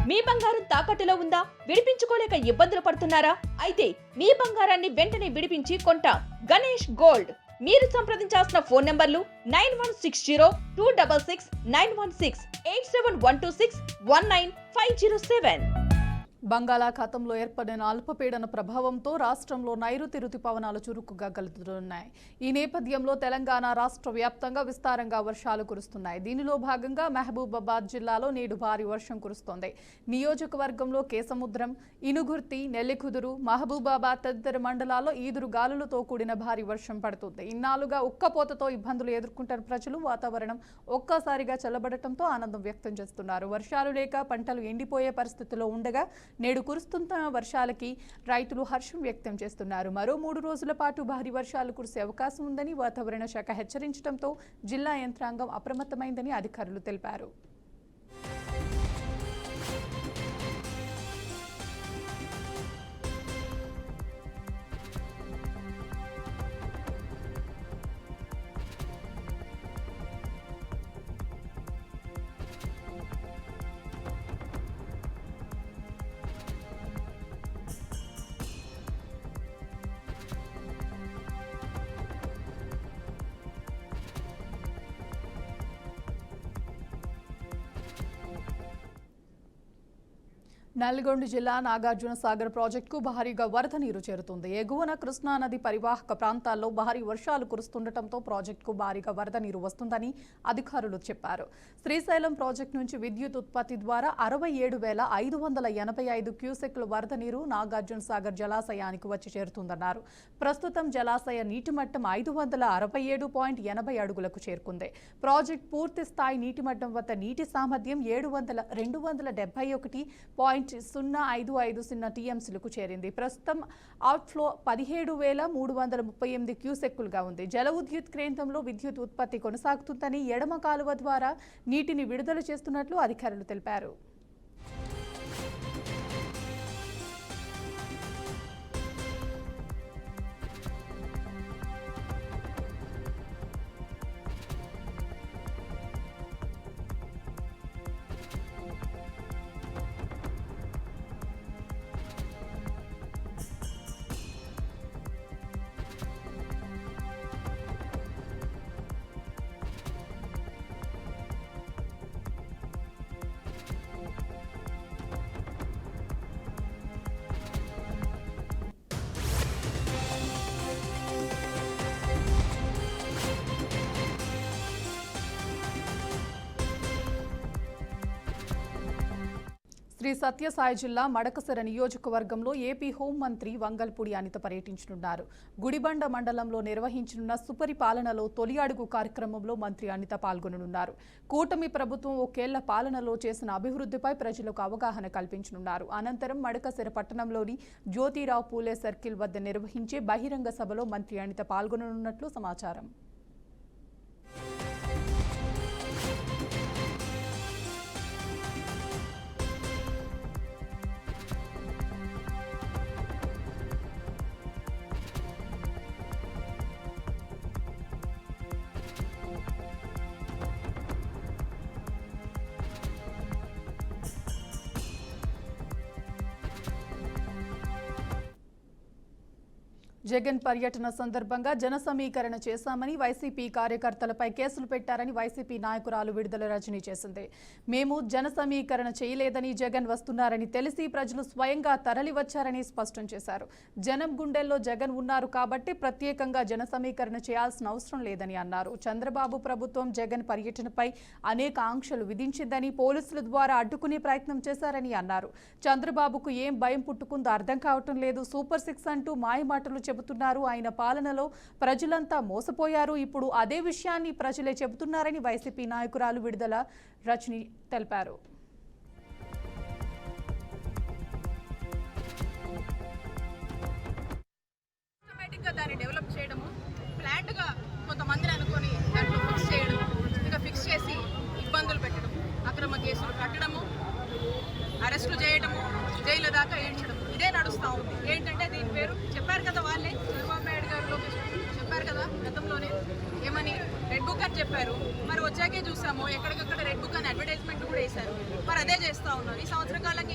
మీ బంగారం తాకట్టులో ఉందా? విడిపించుకోలేక ఇబ్బందులు పడుతున్నారా? అయితే మీ బంగారాన్ని వెంటనే విడిపించి కొంటాం. గణేష్ గోల్డ్. మీరు సంప్రదించాల్సిన ఫోన్ నంబర్లు 9160-266-916, 8712619507. బంగాళాఖాతంలో ఏర్పడిన అల్పపీడన ప్రభావంతో రాష్ట్రంలో నైరుతి రుతుపవనాలు చురుకుగా కలుగుతున్నాయి. ఈ నేపథ్యంలో తెలంగాణ రాష్ట్ర వ్యాప్తంగా విస్తారంగా వర్షాలు కురుస్తున్నాయి. దీనిలో భాగంగా మహబూబాబాద్ జిల్లాలో నేడు భారీ వర్షం కురుస్తోంది. నియోజకవర్గంలో కేసముద్రం, ఇనుగుర్తి, నెల్లికుదురు, మహబూబాబాద్ తదితర మండలాల్లో ఈదురు గాలులతో కూడిన భారీ వర్షం పడుతుంది. ఇన్నాళ్లుగా ఉక్కపోతతో ఇబ్బందులు ఎదుర్కొంటున్న ప్రజలు వాతావరణం ఒక్కసారిగా చల్లబడటంతో ఆనందం వ్యక్తం చేస్తున్నారు. వర్షాలు లేక పంటలు ఎండిపోయే పరిస్థితిలో ఉండగా నేడు కురుస్తున్న వర్షాలకి రైతులు హర్షం వ్యక్తం చేస్తున్నారు. మరో 3 రోజుల పాటు భారీ వర్షాలు కురిసే అవకాశం ఉందని వాతావరణ శాఖ హెచ్చరించడంతో జిల్లా యంత్రాంగం అప్రమత్తమైందని అధికారులు తెలిపారు. నల్గొండ జిల్లా నాగార్జున సాగర్ ప్రాజెక్టుకు భారీగా వరద నీరు చేరుతుంది. ఎగువన కృష్ణానది పరివాహక ప్రాంతాల్లో భారీ వర్షాలు కురుస్తుండటంతో ప్రాజెక్టుకు భారీగా వరద నీరు వస్తుందని అధికారులు చెప్పారు. శ్రీశైలం ప్రాజెక్టు నుంచి విద్యుత్ ఉత్పత్తి ద్వారా 67,585 క్యూసెక్ల వరద నీరు నాగార్జున సాగర్ జలాశయానికి వచ్చి చేరుతుందన్నారు. ప్రస్తుతం జలాశయ నీటి మట్టం 567.80 అడుగులకు చేరుకుంది. ప్రాజెక్టు పూర్తి స్థాయి నీటి మట్టం వద్ద నీటి సామర్థ్యం 225.055 టీఎంసీలకు చేరింది. ప్రస్తుతం అవుట్ఫ్లో 17,338 క్యూసెక్కులుగా ఉంది. జల విద్యుత్ కేంద్రంలో విద్యుత్ ఉత్పత్తి కొనసాగుతుందని, ఎడమ కాలువ ద్వారా నీటిని విడుదల చేస్తున్నట్లు అధికారులు తెలిపారు. శ్రీ సత్యసాయి జిల్లా మడకసిర నియోజకవర్గంలో ఏపీ హోంమంత్రి వంగల్పూడి అనిత పర్యటించనున్నారు. గుడిబండ మండలంలో నిర్వహించనున్న సుపరిపాలనలో తొలి అడుగు కార్యక్రమంలో మంత్రి అనిత పాల్గొననున్నారు. కూటమి ప్రభుత్వం ఒకేళ్ల పాలనలో చేసిన అభివృద్ధిపై ప్రజలకు అవగాహన కల్పించనున్నారు. అనంతరం మడకసిర పట్టణంలోని జ్యోతిరావు పూలే సర్కిల్ వద్ద నిర్వహించే బహిరంగ సభలో మంత్రి అనిత పాల్గొననున్నట్లు సమాచారం. జగన్ పర్యటన సందర్భంగా జన సమీకరణ చేశామని, వైసీపీ కార్యకర్తలపై కేసులు పెట్టారని వైసీపీ నాయకురాలు విడుదల రజనీ చేసింది. మేము జన సమీకరణ చేయలేదని, జగన్ వస్తున్నారని తెలిసి ప్రజలు స్వయంగా తరలి వచ్చారని స్పష్టం చేశారు. జనం గుండెల్లో జగన్ ఉన్నారు కాబట్టి ప్రత్యేకంగా జన సమీకరణ చేయాల్సిన అవసరం లేదని అన్నారు. చంద్రబాబు ప్రభుత్వం జగన్ పర్యటనపై అనేక ఆంక్షలు విధించిందని, పోలీసుల ద్వారా అడ్డుకునే ప్రయత్నం చేశారని అన్నారు. చంద్రబాబుకు ఏం భయం పుట్టుకుందో అర్థం కావటం లేదు. సూపర్ 6 అంటూ మాయమాటలు చెబుతున్నారు. ఆయన పాలనలో ప్రజలంతా మోసపోయారు. ఇప్పుడు అదే విషయాన్ని ప్రజలే చెబుతున్నారని వైసీపీ నాయకురాలు విడుదల రజనీ తెలిపారు. దాన్ని డెవలప్ చేయడము, ప్లాంట్గా కొంతమందిని అనుకొని దాంట్లో ఫిక్స్ చేయడం, ఇంకా ఫిక్స్ చేసి ఇబ్బందులు పెట్టడం, అక్రమ కేసులు కట్టడము, అరెస్టులు చేయడము, జైలు దాకా ఏడ్చడం, ఇదే నడుస్తూ ఉంది. ఏంటంటే దీని పేరు చెప్పారు కదా, వాళ్ళే చంద్రబాబు నాయుడు గారు చెప్పారు కదా గతంలోనే, ఏమని రెడ్ బుక్ అని చెప్పారు. మరి వచ్చాకే చూసాము ఎక్కడికక్కడ రెడ్ బుక్ అని అడ్వర్టైజ్మెంట్ కూడా వేశారు. మరి అదే చేస్తూ ఉన్నారు. ఈ సంవత్సర కాలంగా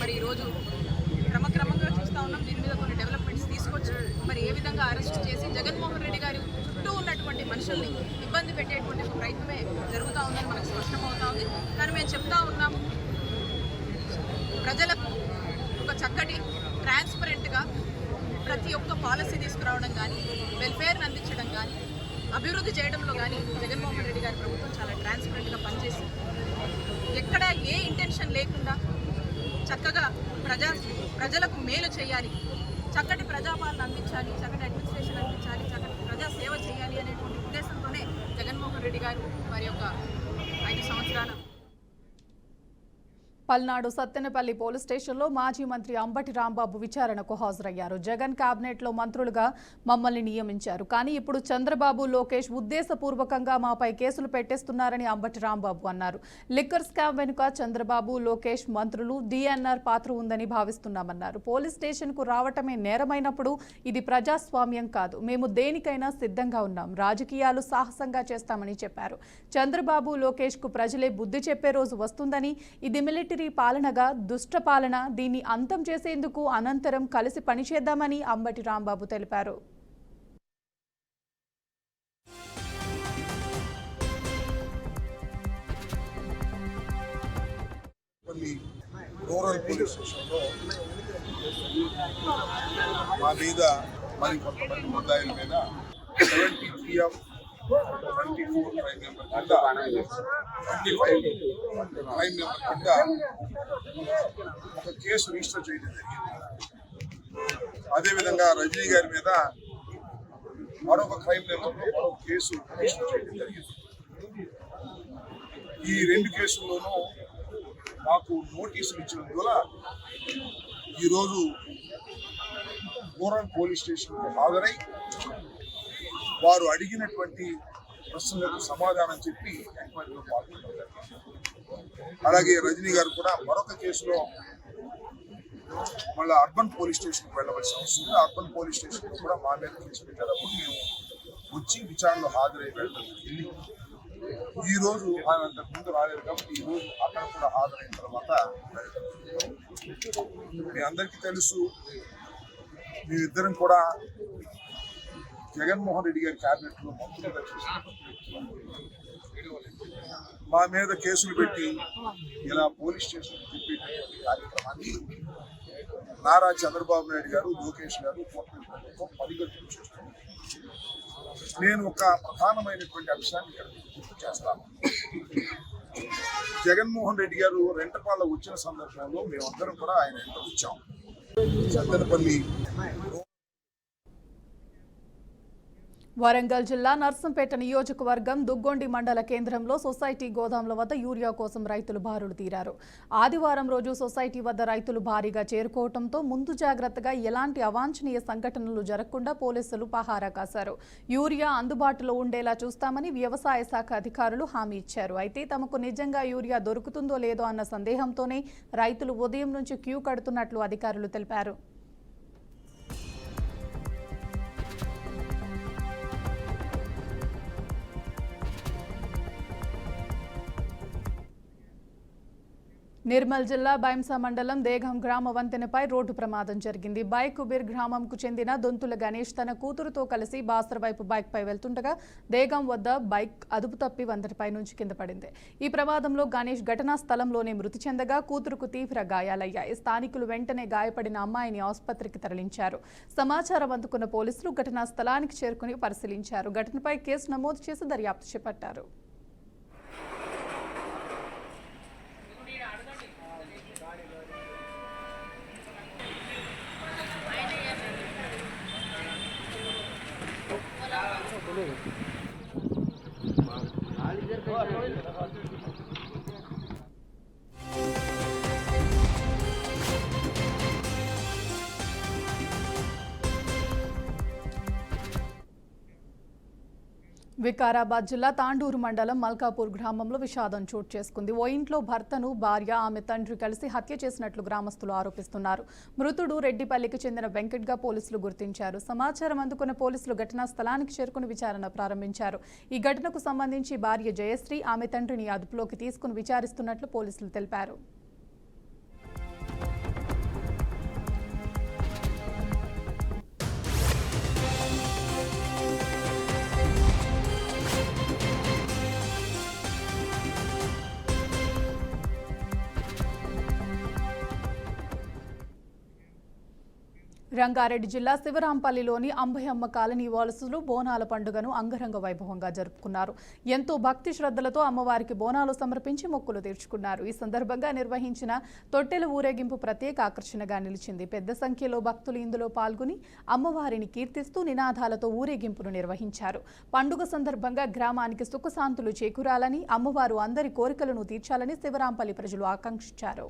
మరి ఈరోజు క్రమక్రమంగా చూస్తూ ఉన్నాం. దీని మీద కొన్ని డెవలప్మెంట్స్ తీసుకొచ్చి మరి ఏ విధంగా అరెస్ట్ చేసి జగన్మోహన్ రెడ్డి గారి చుట్టూ ఉన్నటువంటి మనుషుల్ని ఇబ్బంది పెట్టేటువంటి ఒక ప్రయత్నమే జరుగుతూ ఉందని మనకు స్పష్టమవుతా ఉంది. కానీ మేము చెప్తా ఉన్నాము, ప్రజలకు ఒక చక్కటి ట్రాన్స్పరెంట్గా ప్రతి ఒక్క పాలసీ తీసుకురావడం కానీ, వెల్ఫేర్ని అందించడం కానీ, అభివృద్ధి చేయడంలో కానీ జగన్మోహన్ రెడ్డి గారి ప్రభుత్వం చాలా ట్రాన్స్పరెంట్గా పనిచేసి ఎక్కడ ఏ ఇంటెన్షన్ లేకుండా చక్కగా ప్రజలకు మేలు చేయాలి, చక్కటి ప్రజాపాలన అందించాలి, చక్కటి అడ్మినిస్ట్రేషన్ అందించాలి, చక్కటి ప్రజా సేవ చేయాలి అనేటువంటి ఉద్దేశంతోనే జగన్మోహన్ రెడ్డి గారు వారి యొక్క 5 సంవత్సరాల పల్నాడు సత్తెనపల్లి పోలీస్ స్టేషన్లో మాజీ మంత్రి అంబటి రాంబాబు విచారణకు హాజరయ్యారు. జగన్ కేబినెట్లో మంత్రులుగా మమ్మల్ని నియమించారు, కానీ ఇప్పుడు చంద్రబాబు, లోకేష్ ఉద్దేశపూర్వకంగా మాపై కేసులు పెట్టేస్తున్నారని అంబటి రాంబాబు అన్నారు. లిక్కర్ స్కామ్ వెనుక చంద్రబాబు, లోకేష్, మంత్రులు, డిఎన్ఆర్ పాత్ర ఉందని భావిస్తున్నామన్నారు. పోలీస్ స్టేషన్కు రావటమే నేరమైనప్పుడు ఇది ప్రజాస్వామ్యం కాదు. మేము దేనికైనా సిద్ధంగా ఉన్నాం. రాజకీయాలు సాహసంగా చేస్తామని చెప్పారు. చంద్రబాబు, లోకేష్కు ప్రజలే బుద్ధి చెప్పే రోజు వస్తుందని, ఇది మిలిటరీ పాలనగా దుష్ట పాలన, దీన్ని అంతం చేసేందుకు అనంతరం కలిసి పనిచేద్దామని అంబటి రాంబాబు తెలిపారు. రూరల్ పోలీస్ స్టేషన్లో మా మీద మరి కొంతమంది ముద్దాయిల మీద 73 ఆఫ్ 24 క్రైమ్ నెంబర్ కింద 25 క్రైమ్ నెంబర్ కింద ఒక కేసు రిజిస్టర్ చేయడం జరిగింది. అదేవిధంగా రజనీ గారి మీద మరొక క్రైమ్ నెంబర్లో మరొక కేసు రిజిస్టర్ చేయడం జరిగింది. ఈ 2 కేసుల్లోనూ మాకు నోటీసులు ఇచ్చినందువల్ల ఈరోజు రూరల్ పోలీస్ స్టేషన్కు హాజరై వారు అడిగినటువంటి ప్రశ్నలకు సమాధానం చెప్పి ఎంక్వైరీలో పాల్గొన్నారు. అలాగే రజనీ గారు కూడా మరొక కేసులో మళ్ళీ అర్బన్ పోలీస్ స్టేషన్కి వెళ్ళవలసిన అవసరం ఉంది. అర్బన్ పోలీస్ స్టేషన్లో కూడా మా మీద కేసు పెట్టేటప్పుడు మేము వచ్చి విచారణలో హాజరై వెళ్ళడం జరిగింది. ఈ రోజు ఆయన అంతకు ముందు రాలేదు కాబట్టి ఈ రోజు అక్కడ కూడా హాజరైన తర్వాత మీ అందరికీ తెలుసు, మేమిద్దరం కూడా జగన్మోహన్ రెడ్డి గారి క్యాబినెట్లో మంత్రులుగా చేసిన మా మీద కేసులు పెట్టి ఇలా పోలీస్ స్టేషన్ తిప్పేటటువంటి కార్యక్రమాన్ని నారా చంద్రబాబు నాయుడు గారు, లోకేష్ గారు ప్రభుత్వం పరిగెత్తులు చేస్తున్నారు. నేను ఒక ప్రధానమైనటువంటి అంశాన్ని ఇక్కడ గుర్తు చేస్తాను. జగన్మోహన్ రెడ్డి గారు రెంటపాల వచ్చిన సందర్భంలో మేమందరం కూడా ఆయన వెంట వచ్చాం. సత్తెనపల్లి వరంగల్ జిల్లా నర్సంపేట నియోజకవర్గం దుగ్గొండి మండల కేంద్రంలో సొసైటీ గోదాంల వద్ద యూరియా కోసం రైతులు బారులు తీరారు. ఆదివారం రోజు సొసైటీ వద్ద రైతులు భారీగా చేరుకోవడంతో ముందు జాగ్రత్తగా ఎలాంటి అవాంఛనీయ సంఘటనలు జరగకుండా పోలీసులు పహారా కాశారు. యూరియా అందుబాటులో ఉండేలా చూస్తామని వ్యవసాయ శాఖ అధికారులు హామీ ఇచ్చారు. అయితే తమకు నిజంగా యూరియా దొరుకుతుందో లేదో అన్న సందేహంతోనే రైతులు ఉదయం నుంచి క్యూ కడుతున్నట్లు అధికారులు తెలిపారు. నిర్మల్ జిల్లా బైంసా మండలం దేగం గ్రామ వంతెనపై రోడ్డు ప్రమాదం జరిగింది. బైక్ కుబీర్ గ్రామంకు చెందిన దొంతుల గణేష్ తన కూతురుతో కలిసి బాసర వైపు బైక్పై వెళ్తుండగా దేగం వద్ద బైక్ అదుపు తప్పి వంతెనపై నుంచి కింద పడింది. ఈ ప్రమాదంలో గణేష్ ఘటనా స్థలంలోనే మృతి చెందగా కూతురుకు తీవ్ర గాయాలయ్యాయి. స్థానికులు వెంటనే గాయపడిన అమ్మాయిని ఆసుపత్రికి తరలించారు. సమాచారం అందుకున్న పోలీసులు ఘటనా స్థలానికి చేరుకుని పరిశీలించారు. ఘటనపై కేసు నమోదు చేసి దర్యాప్తు చేపట్టారు. వికారాబాద్ జిల్లా తాండూరు మండలం మల్కాపూర్ గ్రామంలో విషాదం చోటు చేసుకుంది. ఓ ఇంట్లో భర్తను భార్య, ఆమె తండ్రి కలిసి హత్య చేసినట్లు గ్రామస్తులు ఆరోపిస్తున్నారు. మృతుడు రెడ్డిపల్లికి చెందిన వెంకట్గా పోలీసులు గుర్తించారు. సమాచారం అందుకున్న పోలీసులు ఘటనా స్థలానికి చేరుకుని విచారణ ప్రారంభించారు. ఈ ఘటనకు సంబంధించి భార్య జయశ్రీ, ఆమె తండ్రిని అదుపులోకి తీసుకుని విచారిస్తున్నట్లు పోలీసులు తెలిపారు. రంగారెడ్డి జిల్లా శివరాంపల్లిలోని అంబయమ్మ కాలనీ వారసులు బోనాల పండుగను అంగరంగ వైభవంగా జరుపుకున్నారు. ఎంతో భక్తి శ్రద్ధలతో అమ్మవారికి బోనాలు సమర్పించి మొక్కులు తీర్చుకున్నారు. ఈ సందర్భంగా నిర్వహించిన తొట్టెల ఊరేగింపు ప్రత్యేక ఆకర్షణగా నిలిచింది. పెద్ద సంఖ్యలో భక్తులు ఇందులో పాల్గొని అమ్మవారిని కీర్తిస్తూ నినాదాలతో ఊరేగింపును నిర్వహించారు. పండుగ సందర్భంగా గ్రామానికి సుఖశాంతులు చేకూరాలని, అమ్మవారు అందరి కోరికలను తీర్చాలని శివరాంపల్లి ప్రజలు ఆకాంక్షించారు.